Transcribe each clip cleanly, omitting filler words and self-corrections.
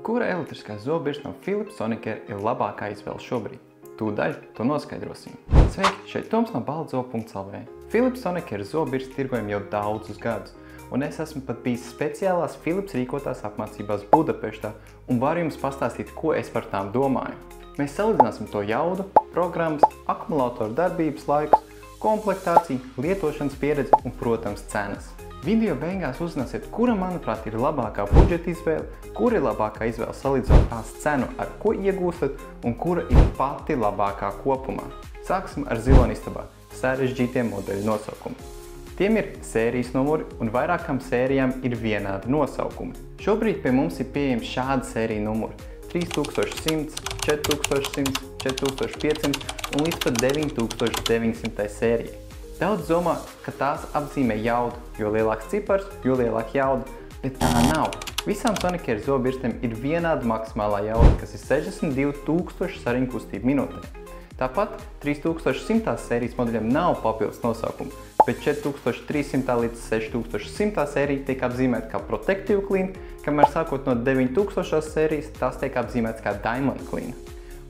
Kura elektriskā zobirsta no Philips Sonicare ir labākā izvēle šobrīd? Tūdaļ to noskaidrosim. Sveiki, šeit Toms no baltzobu.lv. Philips Sonicare zobirsti tirgojam jau daudzus gadus, un es esmu pat bijis speciālās Philips rīkotās apmācībās Budapeštā un varu jums pastāstīt, ko es par tām domāju. Mēs salīdzināsim to jaudu, programmas, akumulātoru darbības laikus, komplektāciju, lietošanas pieredzi un, protams, cenas. Video beigās uzzināsiet, kura, manuprāt, ir labākā budžeta izvēle, kura ir labākā izvēle salīdzinot tās cenu, ar ko iegūstat, un kura ir pati labākā kopumā. Sāksim ar zilonistabā sarežģītiem modeļu nosaukumi. Tiem ir sērijas numuri, un vairākām sērijām ir vienādi nosaukumi. Šobrīd pie mums ir pieejami šādi sērija numuri – 3100, 4100, 4500 un līdz pat 9900 sērijai. Daudz domā, ka tās apzīmē jaudu, jo lielāks cipars, jo lielāka jauda, bet tā nav. Visām Sonicare zobirstēm ir vienāda maksimālā jauda, kas ir 62,000 sariņu kustību minūtē. Tāpat 3100 sērijas modeļiem nav papildus nosaukumu, bet 4300 līdz 6100 sērija tiek apzīmēta kā Protective Clean, kamēr sākot no 9000 sērijas tās tiek apzīmētas kā Diamond Clean.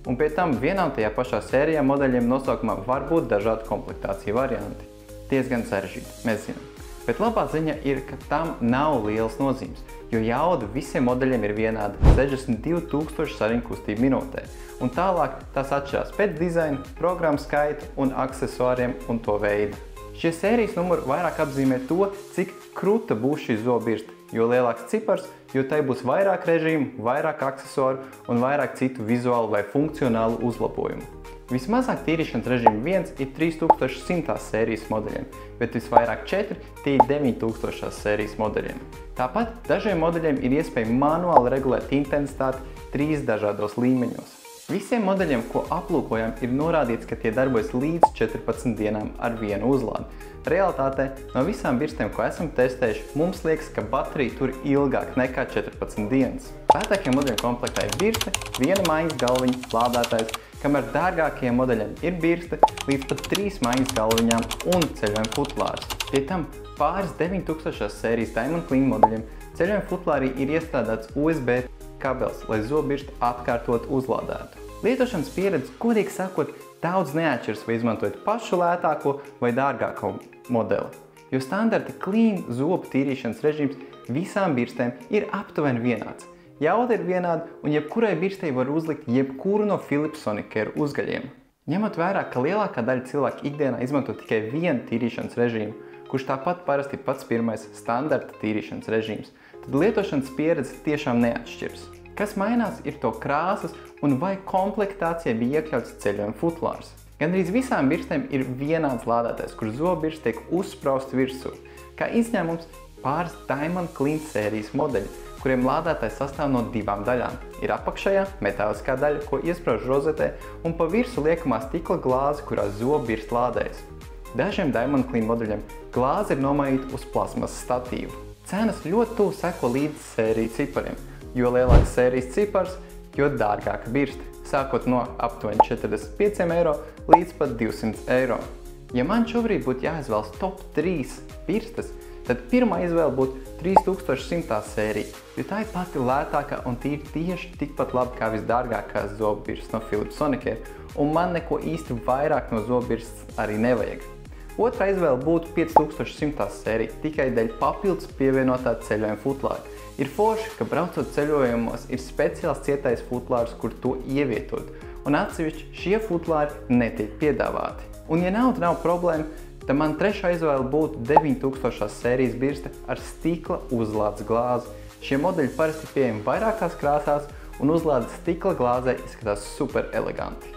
Un pie tam vienā un tajā pašā sērijā modeļiem nosaukumā var būt dažādi komplektāciju varianti. Diezgan sarežģīti, mēs zinām. Bet labā ziņa ir, ka tam nav lielas nozīmes, jo jauda visiem modeļiem ir vienāda 62,000 sariņu kustību minūtē. Un tālāk tās atšķirās pēc dizaina, programmas skaita un aksesuāriem un to veidu. Šie sērijas numuri vairāk apzīmē to, cik kruta būs šī zobirsta, jo lielāks cipars, jo tai būs vairāk režīmu, vairāk aksesuāru un vairāk citu vizuālu vai funkcionālu uzlabojumu. Vismazāk tīrīšanas režīmu 1 ir 3100 sērijas modeļiem, bet visvairāk 4 tie ir 9000 sērijas modeļiem. Tāpat dažiem modeļiem ir iespēja manuāli regulēt intensitāti 3 dažādos līmeņos. Visiem modeļiem, ko aplūkojam, ir norādīts, ka tie darbojas līdz 14 dienām ar vienu uzlādi. Realitātē no visām birstēm, ko esam testējuši, mums liekas, ka baterija tur ilgāk nekā 14 dienas. Lētākiem modeļiem komplektā ir birste, viena maiņas galviņa, lādētājs, kamēr dārgākajiem modeļiem ir birste līdz pat 3 maiņas galviņām un ceļojuma futlārs. Pie tam pāris 9000 sērijas Diamond Clean modeļiem ceļojuma futlārī ir iestrādāts USB kabelis, lai zobirstu atkārtot uzlādētu. Lietošanas pieredze, godīgi sakot, daudz neatšķiras, vai izmantojat pašu lētāko vai dārgāko modeli, jo standarta clean zobu tīrīšanas režīms visām birstēm ir aptuveni vienāds. Jauda ir vienāda, un jebkurai birstei var uzlikt jebkuru no Philips Sonicare uzgaļiem. Ņemot vērā, ka lielākā daļa cilvēku ikdienā izmanto tikai vienu tīrīšanas režīmu, kurš tāpat parasti ir pats pirmais standarta tīrīšanas režīms, tad lietošanas pieredze tiešām neatšķiras. Kas mainās, ir to krāsas un vai komplektācijai bija iekļauts ceļojuma futlārs. Gandrīz visām birstēm ir vienāds lādētājs, kur zobirsts tiek uzsprausts virsū. Kā izņēmums pāris Diamond Clean sērijas modeļi, kuriem lādētājs sastāv no 2 daļām. Ir apakšējā metāliskā daļa, ko iesprauž rozetē, un pa virsu liekamā stikla glāze, kurā zobirsts lādējas. Dažiem Diamond Clean modeļiem glāze ir nomainīta uz plasmas statīvu. Cenas ļoti tuvu seko līdz sēriju cipariem. Jo lielāks sērijas cipars, jo dārgāka birste, sākot no aptuveni 45 eiro līdz pat 200 eiro. Ja man šobrīd būtu jāizvēlas top 3 birstes, tad pirmā izvēle būtu 3100 sērija, jo tā ir pati lētākā un tīri tieši tikpat labi kā visdārgākās zobirstes no Philips Sonicare, un man neko īsti vairāk no zobirstes arī nevajag. Otrā izvēle būtu 5100 sērija, tikai dēļ papildus pievienotā ceļojuma futlāra. Ir forši, ka braucot ceļojumos ir speciāls cietais futlārs, kur to ievietot, un atsevišķi šie futlāri netiek piedāvāti. Un ja nauda nav problēma, tad man trešā izvēle būtu 9000 sērijas birste ar stikla uzlādes glāzi. Šie modeļi parasti pieejami vairākās krāsās, un uzlādes stikla glāzē izskatās super eleganti.